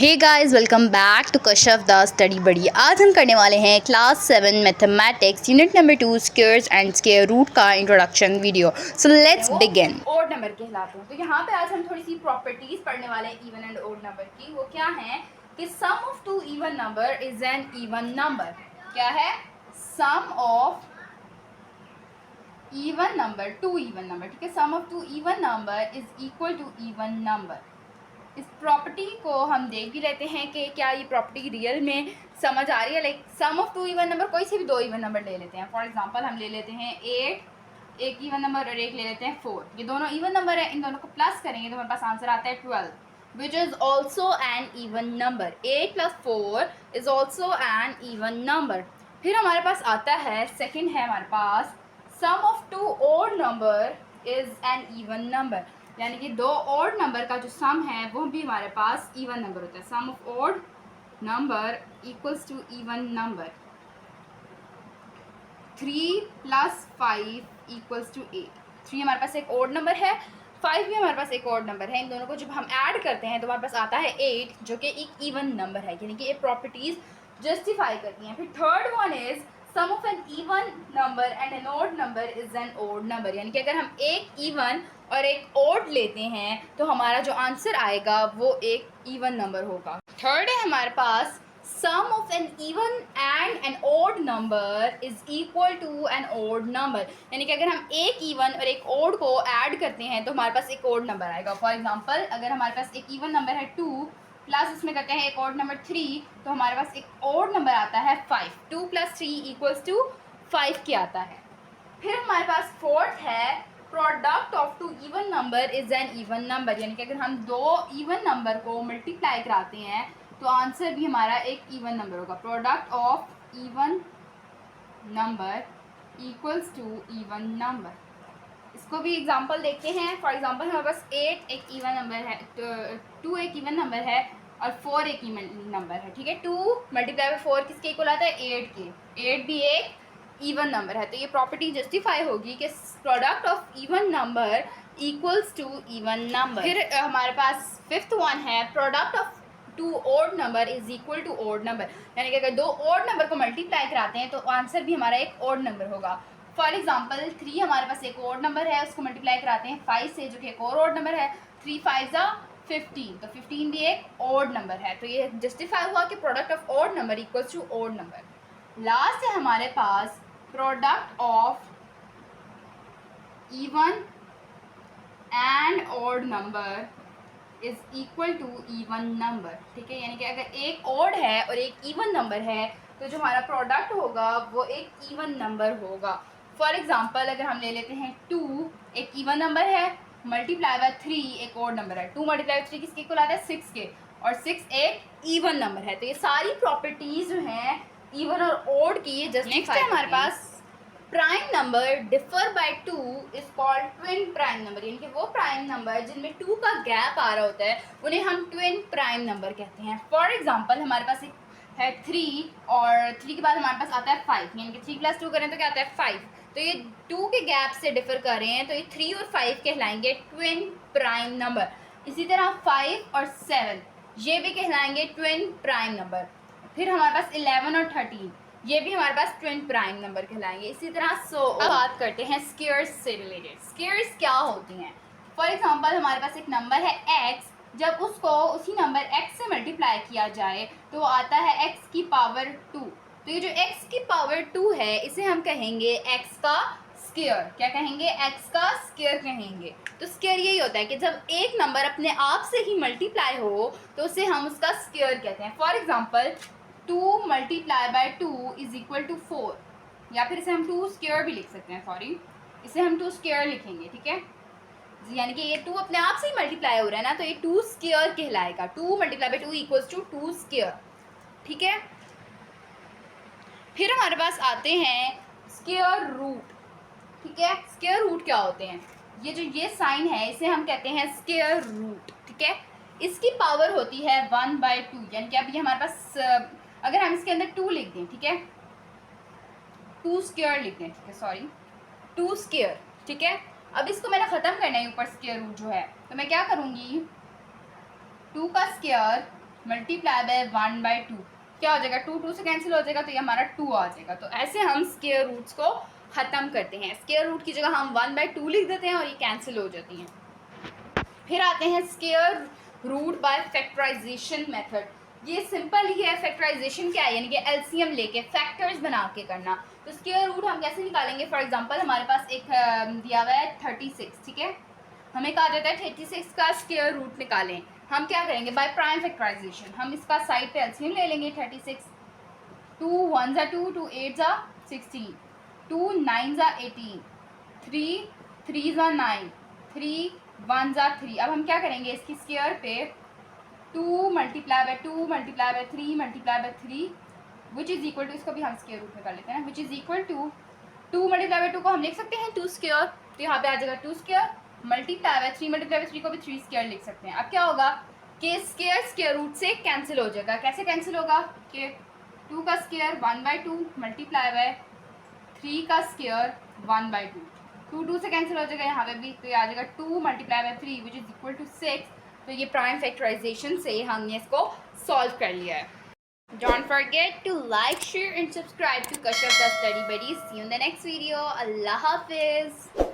Hey guys, welcome back to Kashaf the study buddy. आज हम करने वाले हैं class 7 mathematics unit number 2 squares and square root का introduction video. So let's begin. Odd number कहलाते हैं। तो यहाँ पे आज हम थोड़ी सी प्रॉपर्टीज पढ़ने वाले हैं इवन एंड ओड नंबर की। वो क्या है कि sum of two even number is an even number. क्या है? Sum of even number to even number. ठीक है, sum of two even number is equal to even number. इस प्रॉपर्टी को हम देख भी लेते हैं कि क्या ये प्रॉपर्टी रियल में समझ आ रही है। Like sum of two even number, कोई से भी दो इवन नंबर ले लेते हैं। फॉर एग्जांपल हम ले लेते हैं 8, एक इवन नंबर, और एक ले लेते हैं 4। ये दोनों इवन नंबर है, इन दोनों को प्लस करेंगे तो हमारे पास आंसर आता है 12, which is also an even number. 8 + 4 is also an even number. फिर हमारे पास आता है सेकेंड है हमारे पास sum of two odd number is an even number. यानी कि दो ओड नंबर का जो सम है वो भी हमारे पास इवन नंबर होता है। Sum of odd number equals to even number. 3 + 5 equals to 8। 3 हमारे पास एक ओड नंबर है, 5 भी हमारे पास एक ओड नंबर है। इन दोनों को जब हम ऐड करते हैं तो हमारे पास आता है 8, जो कि एक इवन नंबर है। यानी कि ये प्रॉपर्टीज जस्टिफाई करती हैं। फिर third one is sum of an even number and an odd number is an odd number. यानी कि अगर हम एक इवन और एक ओड लेते हैं तो हमारा जो आंसर आएगा वो एक इवन नंबर होगा। थर्ड है हमारे पास sum of an even and an odd number is equal to an odd number. यानी कि अगर हम एक इवन और एक ओड को ऐड करते हैं तो हमारे पास एक ओड नंबर आएगा। फॉर एग्जांपल अगर हमारे पास एक इवन नंबर है 2 प्लस उसमें करते हैं एक ओड नंबर 3, तो हमारे पास एक ओड नंबर आता है 5। 2 + 3 इक्वल्स टू 5 के आता है। फिर हमारे पास फोर्थ है product of two even number is an even number. यानी कि अगर हम दो इवन नंबर को मल्टीप्लाई कराते हैं तो आंसर भी हमारा एक इवन नंबर होगा। Product of even number equals to even number. इसको भी एग्जांपल देखते हैं। फॉर एग्जांपल हमारे पास 8 एक इवन नंबर है, 2 एक इवन नंबर है और 4 एक इवन नंबर है। ठीक है, 2 × 4 किसके इक्वल आता है? 8 के। 8 भी एक इवन नंबर है। तो ये प्रॉपर्टी जस्टिफाई होगी कि product of even number equals to even number. फिर हमारे पास फिफ्थ वन है product of two odd number is equal to odd number. यानी कि अगर दो ओड नंबर को मल्टीप्लाई कराते हैं तो आंसर भी हमारा एक ओड नंबर होगा। फॉर एग्जाम्पल 3 हमारे पास एक ओड नंबर है, उसको मल्टीप्लाई कराते हैं 5 से, जो कि एक और ओड नंबर है। 3 × 5 = 15, तो 15 भी एक ओड नंबर है। तो ये जस्टिफाई हुआ कि product of odd number equals to odd number. Last है हमारे पास product of even and odd number is equal to even number. ठीक है, यानी कि अगर एक ओड है और एक इवन नंबर है तो जो हमारा प्रोडक्ट होगा वो एक इवन नंबर होगा। फॉर एग्जांपल अगर हम ले लेते हैं 2 एक इवन नंबर है, × 3 एक ओड नंबर है। 2 × 3 किसके इक्वल आता है? 6 के, और 6 एक इवन नंबर है। तो ये सारी प्रॉपर्टीज जो हैं इवन और ओड की ये जस्ट। नेक्स्ट है हमारे पास prime number differ by 2 is called twin prime number. यानी कि वो प्राइम नंबर जिनमें 2 का गैप आ रहा होता है उन्हें हम ट्विन प्राइम नंबर कहते हैं। फॉर एग्जांपल हमारे पास एक है 3 और 3 के बाद हमारे पास आता है 5। यानी कि 3 + 2 करें तो क्या आता है? 5। तो ये 2 के गैप से डिफर कर रहे हैं, तो ये 3 और 5 कहलाएंगे ट्विन प्राइम नंबर। इसी तरह 5 और 7 ये भी कहलाएंगे ट्विन प्राइम नंबर। फिर हमारे पास 11 और 13 ये भी हमारे पास ट्विन प्राइम नंबर कहलाएंगे। इसी तरह अब बात करते हैं स्क्वायर्स से रिलेटेड। स्क्वायर्स क्या होती हैं? फॉर एग्जांपल हमारे पास एक नंबर है x, जब उसको उसी नंबर x से मल्टीप्लाई किया जाए तो आता है x की पावर 2। तो ये जो x की पावर 2 है इसे हम कहेंगे x का स्क्वायर। क्या कहेंगे? x का स्क्वायर कहेंगे। तो स्क्वायर यही होता है कि जब एक नंबर अपने आप से ही मल्टीप्लाई हो तो उसे हम उसका स्क्वायर कहते हैं। For example 2 × 2 is equal to 4, या फिर इसे हम 2 स्क्वायर भी लिख सकते हैं। सॉरी, इसे हम 2 स्क्वायर लिखेंगे। ठीक है, यानी कि ये 2 अपने आप से ही मल्टीप्लाई हो रहा है ना, तो ये 2 स्क्वायर कहलाएगा। 2 × 2 इक्वल्स टू 2 स्क्वायर। ठीक है, फिर हमारे पास आते हैं स्क्वायर रूट। ठीक है, स्क्वायर रूट क्या होते हैं? ये जो ये साइन है इसे हम कहते हैं स्क्वायर रूट। ठीक है, इसकी पावर होती है 1/2। यानी कि अब ये हमारे पास अगर हम इसके अंदर 2 लिख दें, ठीक है, 2 स्क्वायर लिख दें, ठीक है, सॉरी 2 स्क्वायर। ठीक है, अब इसको मैंने ख़त्म करना है ऊपर स्क्वायर रूट जो है, तो मैं क्या करूँगी? 2 का स्क्वायर मल्टीप्लाई बाय 1/2 क्या हो जाएगा, 2 से कैंसिल हो जाएगा तो ये हमारा 2 आ जाएगा। तो ऐसे हम स्क्वायर रूट्स को ख़त्म करते हैं। स्क्वायर रूट की जगह हम 1/2 लिख देते हैं और ये कैंसिल हो जाती हैं। फिर आते हैं square root by factorization method. ये सिंपल ही है। फैक्टराइजेशन क्या है, यानी कि एलसीएम लेके फैक्टर्स बना के करना। तो स्क्वायर रूट हम कैसे निकालेंगे, फॉर एग्जांपल हमारे पास एक दिया हुआ है 36, ठीक है। हमें कहा जाता है 36 का स्क्वायर रूट निकालें। हम क्या करेंगे, बाय प्राइम फैक्टराइजेशन हम इसका साइड पे एलसीएम ले लेंगे। 36 2 1 ज़ा 2 2 8 ज़ा 16 2 9 ज़ा 18 3 3 ज़ा 9 3 1 ज़ा 3। अब हम क्या करेंगे, इसकी स्क्वायर पे 2 multiply by 2 multiply by 3 multiply by 3 which is equal to, इसको भी हम स्क्वायर रूट में कर लेते हैं, which is equal to 2 multiply by 2 को हम लिख सकते हैं 2 स्क्वायर, तो यहाँ पे आ जाएगा 2 square multiply by 3 multiply by 3 को भी 3 स्क्वायर लिख सकते हैं। अब क्या होगा कि स्क्वायर स्क्वायर रूट से कैंसिल हो जाएगा। कैसे कैंसिल होगा कि 2 का स्क्वायर 1/2 मल्टीप्लाई बाय 3 का स्क्वायर 1/2, 2 से कैंसिल हो जाएगा यहाँ पे भी, तो ये आ जाएगा 2 multiply by 3 which is equal to 6। तो ये प्राइम फैक्टराइजेशन से हमने इसको सॉल्व कर लिया है। Don't forget to like, share and subscribe to Kashyap the Study Buddy. See you in the next video. Allah Hafiz.